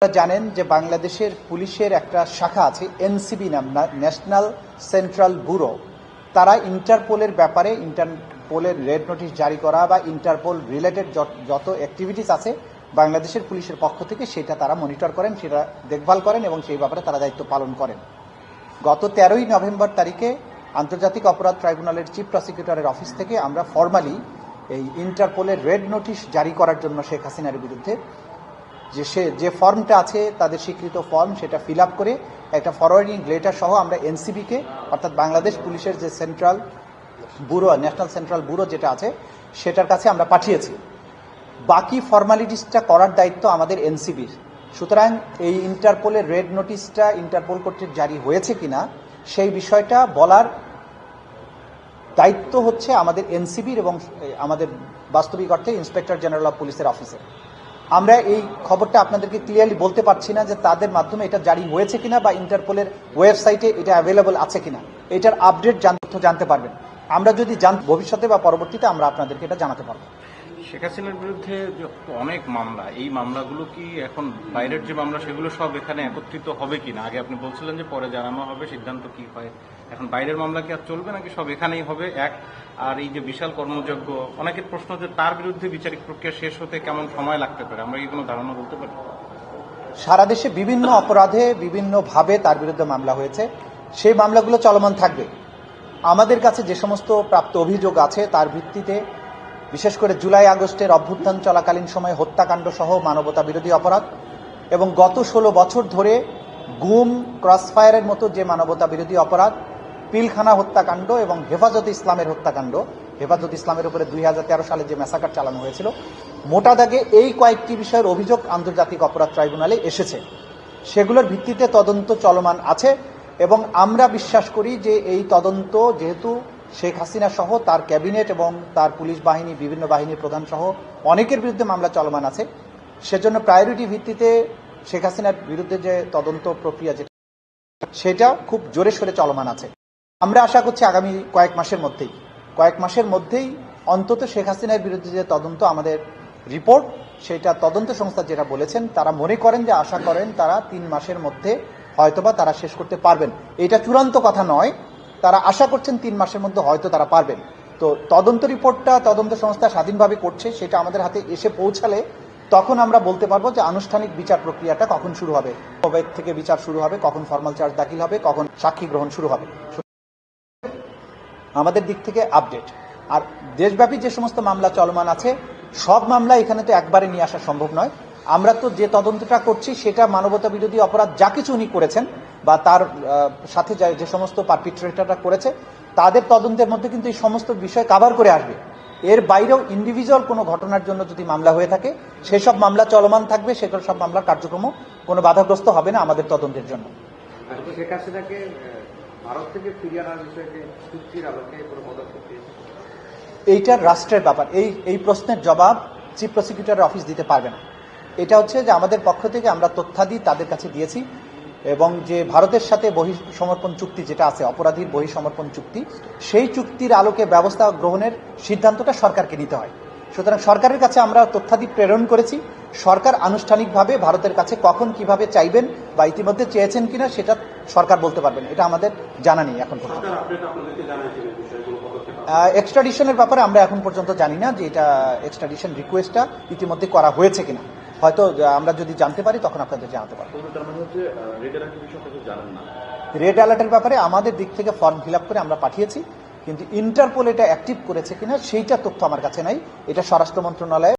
আপনারা জানেন যে বাংলাদেশের পুলিশের একটা শাখা আছে এনসিবি নাম, ন্যাশনাল সেন্ট্রাল ব্যুরো। তারা ইন্টারপোলের ব্যাপারে ইন্টারপোলের রেড নোটিশ জারি করা বা ইন্টারপোল রিলেটেড যত অ্যাক্টিভিটিস আছে বাংলাদেশের পুলিশের পক্ষ থেকে সেটা তারা মনিটর করেন, সেটা দেখভাল করেন এবং সেই ব্যাপারে তারা দায়িত্ব পালন করেন। গত 13ই নভেম্বর তারিখে আন্তর্জাতিক অপরাধ ট্রাইব্যুনালের চিফ প্রসিকিউটরের অফিস থেকে আমরা ফর্মালি এই ইন্টারপোলের রেড নোটিশ জারি করার জন্য শেখ হাসিনার বিরুদ্ধে যে ফর্মটা আছে তাদের স্বীকৃত ফর্ম সেটা ফিল আপ করে একটা ফরওয়ার্ডিং লেটার সহ আমরা এনসিবিকে অর্থাৎ বাংলাদেশ পুলিশের যে central bureau, national central bureau যেটা আছে সেটার কাছে আমরা পাঠিয়েছি। বাকি ফর্মালিটিসটা করার দায়িত্ব আমাদের এনসিবির। সুতরাং এই ইন্টারপোলের রেড নোটিশটা ইন্টারপোল কর্তৃক জারি হয়েছে কিনা সেই বিষয়টা বলার দায়িত্ব হচ্ছে আমাদের এনসিবির এবং আমাদের বাস্তবিক অর্থে ইন্সপেক্টর জেনারেল অফ পুলিশের অফিসের। আমরা এই খবরটা আপনাদেরকে ক্লিয়ারলি বলতে পারছি না যে তাদের মাধ্যমে এটা জারি হয়েছে কিনা বা ইন্টারপোলের ওয়েবসাইটে এটা অ্যাভেলেবল আছে কিনা। এটার আপডেট জানতে পারবেন। আমরা যদি ভবিষ্যতে বা পরবর্তীতে আমরা আপনাদেরকে এটা জানাতে পারবো। শেখ হাসিনার বিরুদ্ধে অনেক মামলা, এই মামলাগুলো কি এখন বাইরের যে মামলা সেগুলো সব এখানে একত্রিত হবে কিনা? আগে আপনি বলছিলেন যে পরে জানানো হবে, সিদ্ধান্ত কি হয়। এখন বাইরের মামলা কি আর চলবে নাকি সব এখানেই হবে? আর এই যে বিশাল কর্মযজ্ঞ, অনেকের প্রশ্ন যে তার বিরুদ্ধে বিচারিক প্রক্রিয়া শেষ হতে কেমন সময় লাগতে পারে, আমরা কি কোনো ধারণা বলতে পারি? সারা দেশে বিভিন্ন অপরাধে বিভিন্নভাবে তার বিরুদ্ধে মামলা হয়েছে, সেই মামলাগুলো চলমান থাকবে। আমাদের কাছে যে সমস্ত প্রাপ্ত অভিযোগ আছে তার ভিত্তিতে বিশেষ করে জুলাই আগস্টের অভ্যুত্থান চলাকালীন সময়ে হত্যাকাণ্ড সহ মানবতা বিরোধী অপরাধ এবং গত 16 বছর ধরে গুম, ক্রসফায়ারের মতো যে মানবতা বিরোধী অপরাধ, পিলখানা হত্যাকাণ্ড এবং হেফাজতে ইসলামের হত্যাকাণ্ড, হেফাজতে ইসলামের উপরে 2013 সালে যে ম্যাসাকার চালানো হয়েছিল, মোটা দাগে এই কয়েকটি বিষয়ের অভিযোগ আন্তর্জাতিক অপরাধ ট্রাইব্যুনালে এসেছে। সেগুলোর ভিত্তিতে তদন্ত চলমান আছে এবং আমরা বিশ্বাস করি যে এই তদন্ত যেহেতু শেখ হাসিনা সহ তার ক্যাবিনেট এবং তার পুলিশ বাহিনী, বিভিন্ন বাহিনীর প্রধান সহ অনেকের বিরুদ্ধে মামলা চলমান আছে, সেজন্য প্রায়োরিটি ভিত্তিতে শেখ হাসিনার বিরুদ্ধে যে তদন্ত প্রক্রিয়া সেটা খুব জোরে সোরে চলমান আছে। আমরা আশা করছি আগামী কয়েক মাসের মধ্যেই অন্তত শেখ হাসিনার বিরুদ্ধে যে তদন্ত আমাদের রিপোর্ট, সেটা তদন্ত সংস্থা যেটা বলেছেন তারা মনে করেন যে আশা করেন তারা 3 মাসের মধ্যে হয়তোবা তারা শেষ করতে পারবেন। এটা চূড়ান্ত কথা নয়, তারা আশা করছেন 3 মাসের মধ্যে হয়তো তারা পারবেন। তো তদন্ত রিপোর্টটা তদন্ত সংস্থা স্বাধীনভাবে করছে, সেটা আমাদের হাতে এসে পৌঁছালে তখন আমরা বলতে পারবো যে আনুষ্ঠানিক বিচার প্রক্রিয়াটা কখন শুরু হবে, কবে থেকে বিচার শুরু হবে, কখন ফর্মাল চার্জ দাখিল হবে, কখন সাক্ষী গ্রহণ শুরু হবে। আমাদের দিক থেকে আপডেট। আর দেশব্যাপী যে সমস্ত মামলা চলমান আছে সব মামলা এখানে তো একবারে নিয়ে আসা সম্ভব নয়। আমরা তো যে তদন্তটা করছি সেটা মানবতা বিরোধী অপরাধ যা কিছু উনি করেছেন বা তার সাথে যে সমস্ত পারপিট্রেটররা করেছে তাদের তদন্তের মধ্যে কিন্তু এই সমস্ত বিষয় কভার করে আসবে। এর বাইরেও ইন্ডিভিজুয়াল কোনো ঘটনার জন্য যদি মামলা হয়ে থাকে সেসব মামলা চলমান থাকবে, সেসব সব মামলার কার্যক্রমও কোনো বাধাগ্রস্ত হবে না আমাদের তদন্তের জন্য। শেখ হাসিনাকে ভারত থেকে ফিরিয়ে আনার বিষয়ে চুক্তির আলোকে কোনো পদক্ষেপ দিয়েছে? এইটার রাষ্ট্রের ব্যাপার, এই প্রশ্নের জবাব চিফ প্রসিকিউটরের অফিস দিতে পারবে না। এটা হচ্ছে যে আমাদের পক্ষ থেকে আমরা তথ্যাদি তাদের কাছে দিয়েছি এবং যে ভারতের সাথে বহিঃসমর্পণ চুক্তি যেটা আছে, অপরাধীর বহিঃসমর্পণ চুক্তি, সেই চুক্তির আলোকে ব্যবস্থা গ্রহণের সিদ্ধান্তটা সরকারকে নিতে হয়। সুতরাং সরকারের কাছে আমরা তথ্যাদি প্রেরণ করেছি। সরকার আনুষ্ঠানিকভাবে ভারতের কাছে কখন কিভাবে চাইবেন বা ইতিমধ্যে চেয়েছেন কিনা সেটা সরকার বলতে পারবেন, এটা আমাদের জানা নেই এখন পর্যন্ত। এক্সট্রাডিশনের ব্যাপারে আমরা এখন পর্যন্ত জানি না যে এটা এক্সট্রাডিশন রিকোয়েস্টটা ইতিমধ্যে করা হয়েছে কিনা। হয়তো আমরা যদি জানতে পারি তখন আপনাদের জানাতে পারবো। রেড অ্যালার্টের ব্যাপারে আমাদের দিক থেকে ফর্ম ফিল আপ করে আমরা পাঠিয়েছি, কিন্তু ইন্টারপোল এটা অ্যাক্টিভ করেছে কিনা সেইটা তথ্য আমার কাছে নাই। এটা স্বরাষ্ট্র মন্ত্রণালয়ে